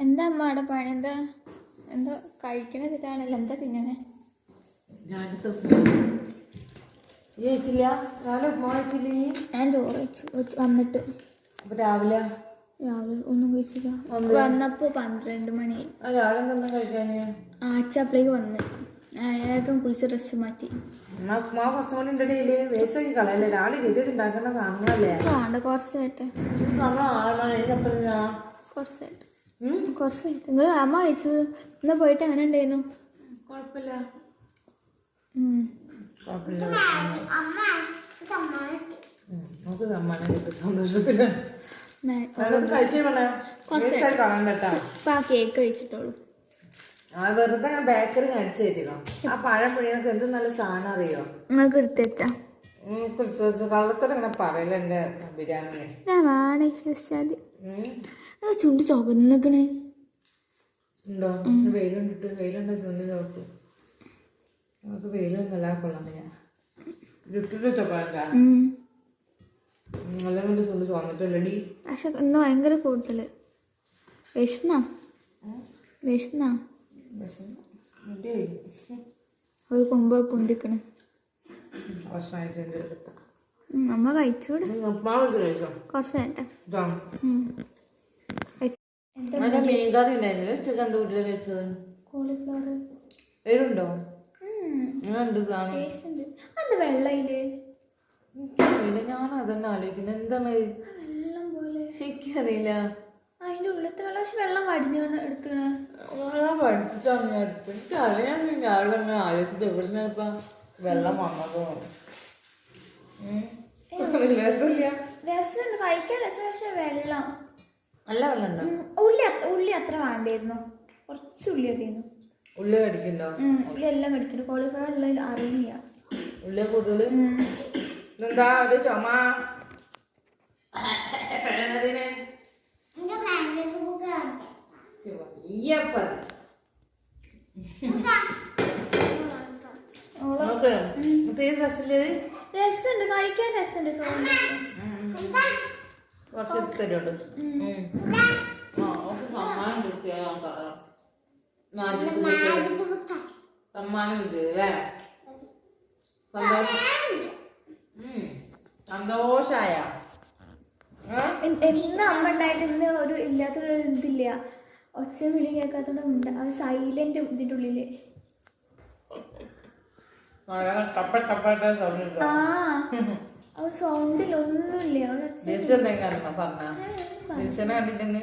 എന്താ അമ്മ അവിടെ പണി? എന്താ എന്താ കഴിക്കണതിട്ടാണല്ലോ? എന്താ തിന്നണേ? ഞാൻ ചോറ് വെച്ചു വന്നിട്ട്. രാവിലെ ഒന്നും കഴിച്ചില്ല. വന്നപ്പോ 12 മണി. ആച്ചപ്പളേക്ക് വന്ന് അയാൾക്കും കുളിച്ച് ഡ്രസ്സ് മാറ്റി. കുറച്ചായിട്ട് നിങ്ങൾ അമ്മ കഴിച്ചു. എന്നാ പോയിട്ട് അങ്ങനെ ഉണ്ടായിരുന്നു? കുഴപ്പമില്ല. സന്തോഷത്തില് കേക്ക് കഴിച്ചിട്ടുള്ളൂ. വെറുതെ ഞാൻ ബേക്കറി അടിച്ചു കയറ്റിക്കോ. ആ പഴം പുഴിയൊക്കെ എന്ത് നല്ല സാധനം അറിയോ? നിങ്ങൾക്ക് എടുത്തുവെച്ചാ കള്ളത്തരം ഇങ്ങനെ പറയല എന്റെ ബിരിയാണി. ചുണ്ട് ചുവന്നിക്കണേ ഉണ്ടോ? വെയിലുണ്ടിട്ട് വെയിലുണ്ടോ? ചുണ്ട് ചോപ്പ് നമുക്ക് വെയിലൊന്നുമല്ല കൊള്ളാൻ ഞാൻ നല്ല കൊണ്ട് ചുണ്ട് ചുവന്നിട്ടല്ലടി. പക്ഷെ ഇന്ന് ഭയങ്കര കൂടുതല് വിശന്നാ ഒരു കൊമ്പ് പൊന്തിക്കണ്. നമ്മ കഴിച്ചൂടെ കുറച്ചായിട്ട്. മീൻകറി ഉണ്ടായിരുന്നില്ല ഉച്ചക്ക്? എന്താ വീട്ടില് കഴിച്ചത്? കോളിഫ്ലവർ. എഴുണ്ടോ? എനിക്കറിയില്ല. ഞാൻ അതന്നെ ആലോചിക്കുന്നത്. എന്താണ് വെള്ളം പോലെ? എനിക്കറിയില്ല. അതിന്റെ ഉള്ളത്തെ വെള്ളം. പക്ഷെ വെള്ളം വടിഞ്ഞാണ് എടുക്കണേ. പഠിച്ചിട്ടാണ് ഞാൻ എടുത്തത്. എനിക്കറിയാൻ രാവിലെ അങ്ങനെ ആലോചിച്ചത് എവിടുന്ന് ഇപ്പൊ വെള്ളം വന്നതോ. രസമുണ്ട് കഴിക്കാൻ. രസം. പക്ഷെ വെള്ളം നല്ല വെള്ളം ഉണ്ടോ? ഉള്ളി അത്ര വേണ്ടായിരുന്നു. കുറച്ച് ഉള്ളി അതിരുന്നു. ഉള്ളി കടിക്കണ്ടോ? ഉള്ളി എല്ലാം കടിക്കണ്ട. കോളിഫ്ലവർ ഉള്ളിൽ അറിയില്ല. ഉള്ളിയ കൂടുതല്. എന്താ ഒരു ചുമ? രസമുണ്ട് കഴിക്കാൻ. രസമുണ്ട്. കുറച്ച് തരുള്ളൂ. സമ്മാനം കിട്ടിയല്ലേ? സന്തോഷായ. ഇന്ന് അമ്മ ഉണ്ടായിട്ട് ഇന്ന് ഒരു ഇല്ലാത്തൊരു ഇതില്ല. ഒച്ച വിളി കേൾക്കാത്തോടെ ഉണ്ട്. അത് സൈലന്റ് ഇതിന്റെ ഉള്ളില്. സൗണ്ടിൽ ഒന്നുമില്ല. പറഞ്ഞ കണ്ടിട്ടുണ്ട്.